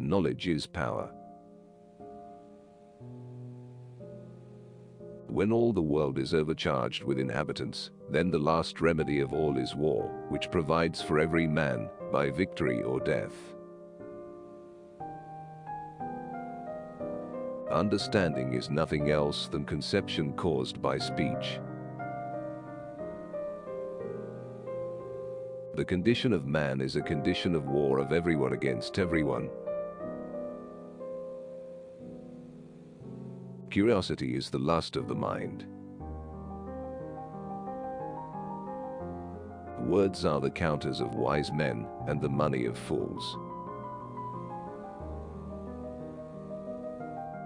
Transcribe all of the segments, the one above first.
Knowledge is power. When all the world is overcharged with inhabitants, then the last remedy of all is war, which provides for every man, by victory or death. Understanding is nothing else than conception caused by speech. The condition of man is a condition of war of everyone against everyone. Curiosity is the lust of the mind. Words are the counters of wise men and the money of fools.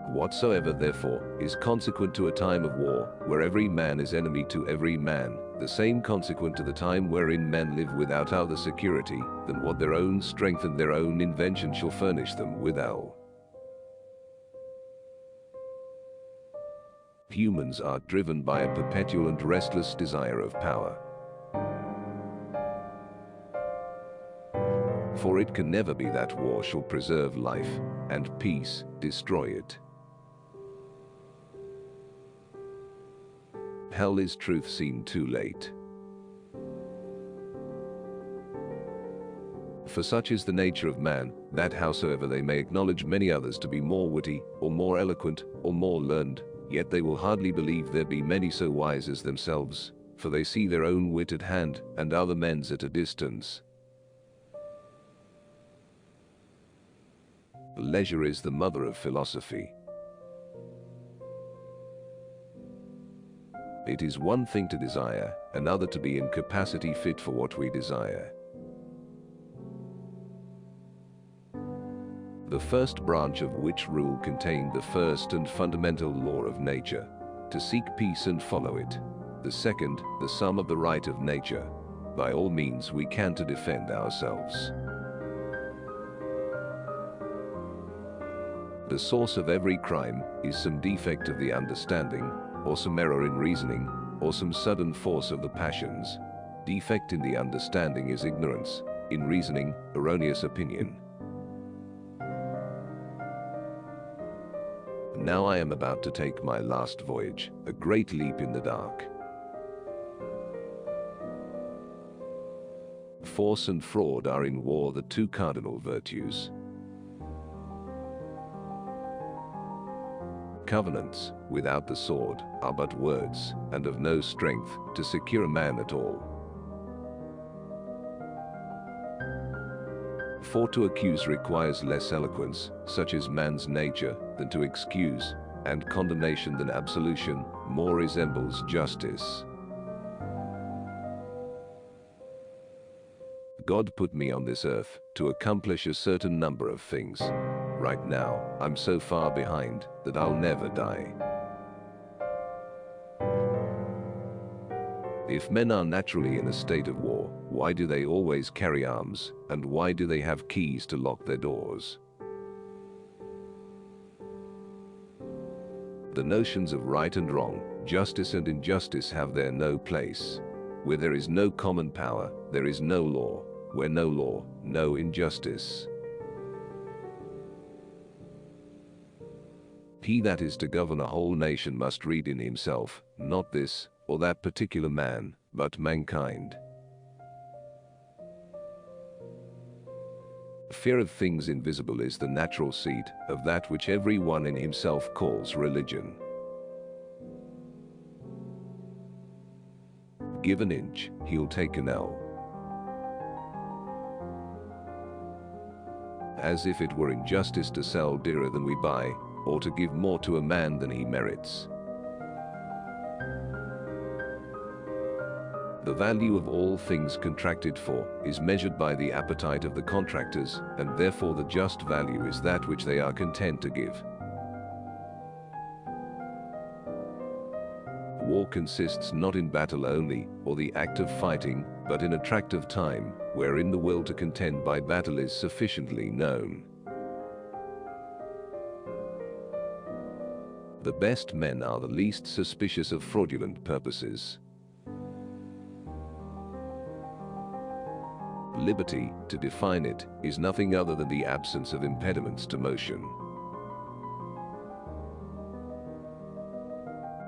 Whatsoever, therefore, is consequent to a time of war, where every man is enemy to every man, the same consequent to the time wherein men live without other security than what their own strength and their own invention shall furnish them withal. Humans are driven by a perpetual and restless desire of power. For it can never be that war shall preserve life, and peace destroy it. Hell is truth seen too late. For such is the nature of man, that howsoever they may acknowledge many others to be more witty, or more eloquent, or more learned, yet they will hardly believe there be many so wise as themselves, for they see their own wit at hand, and other men's at a distance. Leisure is the mother of philosophy. It is one thing to desire, another to be in capacity fit for what we desire. The first branch of which rule contained the first and fundamental law of nature, to seek peace and follow it. The second, the sum of the right of nature. By all means we can to defend ourselves. The source of every crime is some defect of the understanding, or some error in reasoning, or some sudden force of the passions. Defect in the understanding is ignorance, in reasoning, erroneous opinion. Now I am about to take my last voyage, a great leap in the dark. Force and fraud are in war the two cardinal virtues. Covenants, without the sword, are but words, and of no strength to secure a man at all. For to accuse requires less eloquence, such is man's nature, than to excuse, and condemnation than absolution more resembles justice. God put me on this earth to accomplish a certain number of things. Right now, I'm so far behind that I'll never die. If men are naturally in a state of war, why do they always carry arms, and why do they have keys to lock their doors? The notions of right and wrong, justice and injustice have there no place. Where there is no common power, there is no law. Where no law, no injustice. He that is to govern a whole nation must read in himself, not this or that particular man, but mankind. Fear of things invisible is the natural seat of that which every one in himself calls religion. Give an inch, he'll take an ell. As if it were injustice to sell dearer than we buy, or to give more to a man than he merits. The value of all things contracted for is measured by the appetite of the contractors, and therefore the just value is that which they are content to give. War consists not in battle only, or the act of fighting, but in a tract of time, wherein the will to contend by battle is sufficiently known. The best men are the least suspicious of fraudulent purposes. liberty, to define it, is nothing other than the absence of impediments to motion.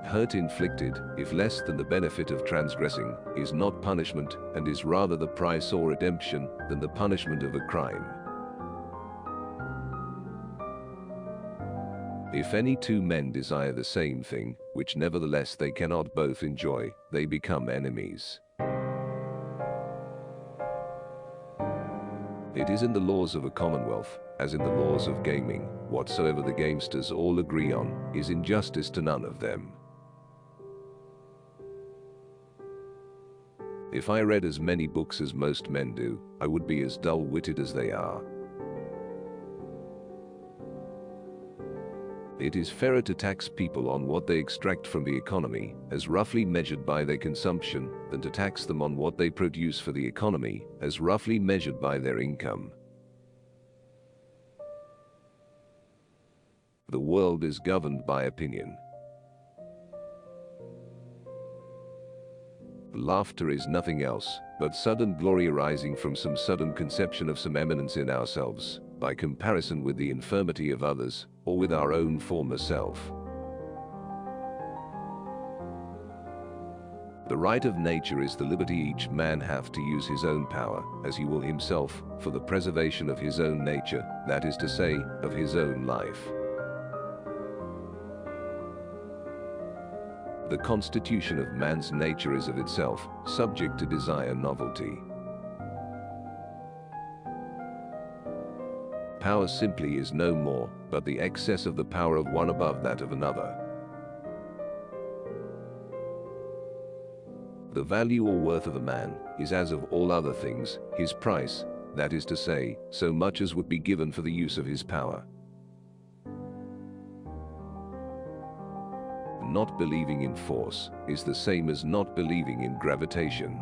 Hurt inflicted, if less than the benefit of transgressing, is not punishment, and is rather the price or redemption than the punishment of a crime. If any two men desire the same thing, which nevertheless they cannot both enjoy, they become enemies. It is in the laws of a commonwealth, as in the laws of gaming, whatsoever the gamesters all agree on, is injustice to none of them. If I read as many books as most men do, I would be as dull-witted as they are. It is fairer to tax people on what they extract from the economy, as roughly measured by their consumption, than to tax them on what they produce for the economy, as roughly measured by their income. The world is governed by opinion. Laughter is nothing else but sudden glory arising from some sudden conception of some eminence in ourselves, by comparison with the infirmity of others, or with our own former self. The right of nature is the liberty each man hath to use his own power, as he will himself, for the preservation of his own nature, that is to say, of his own life. The constitution of man's nature is of itself, subject to desire novelty. Power simply is no more, but the excess of the power of one above that of another. The value or worth of a man is, as of all other things, his price, that is to say, so much as would be given for the use of his power. Not believing in force is the same as not believing in gravitation.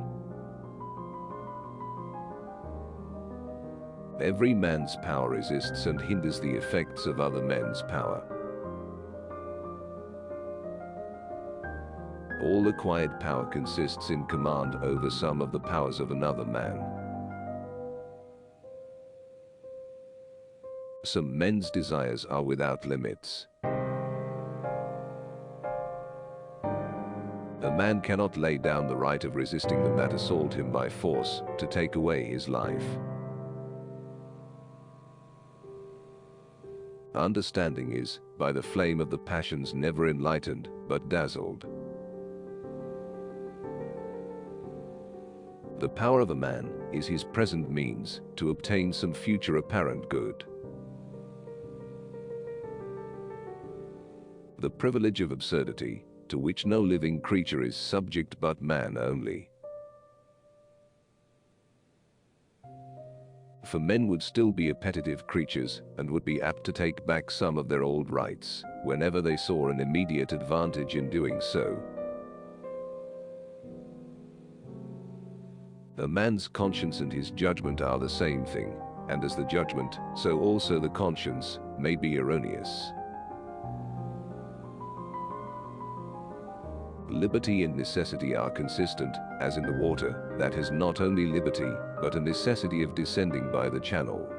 Every man's power resists and hinders the effects of other men's power. All acquired power consists in command over some of the powers of another man. Some men's desires are without limits. A man cannot lay down the right of resisting them that assault him by force, to take away his life. Understanding is, by the flame of the passions, never enlightened, but dazzled. The power of a man is his present means to obtain some future apparent good. The privilege of absurdity, to which no living creature is subject but man only. For men would still be appetitive creatures, and would be apt to take back some of their old rights, whenever they saw an immediate advantage in doing so. A man's conscience and his judgment are the same thing, and as the judgment, so also the conscience, may be erroneous. Liberty and necessity are consistent, as in the water, that has not only liberty, but a necessity of descending by the channel.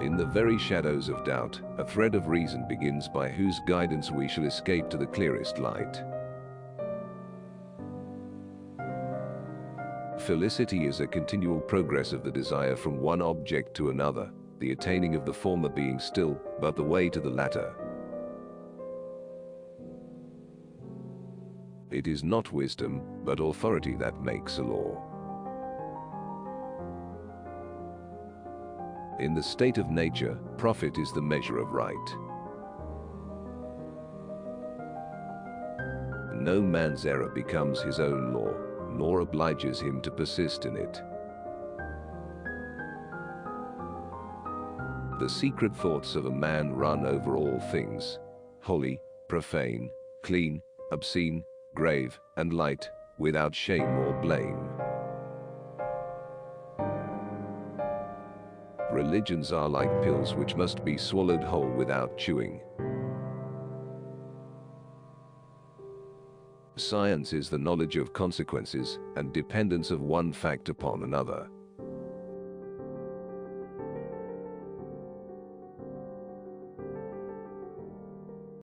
In the very shadows of doubt, a thread of reason begins by whose guidance we shall escape to the clearest light. Felicity is a continual progress of the desire from one object to another, the attaining of the former being still but the way to the latter. It is not wisdom, but authority that makes a law. In the state of nature, profit is the measure of right. No man's error becomes his own law, nor obliges him to persist in it. The secret thoughts of a man run over all things, holy, profane, clean, obscene, grave, and light, without shame or blame. Religions are like pills which must be swallowed whole without chewing. Science is the knowledge of consequences and dependence of one fact upon another.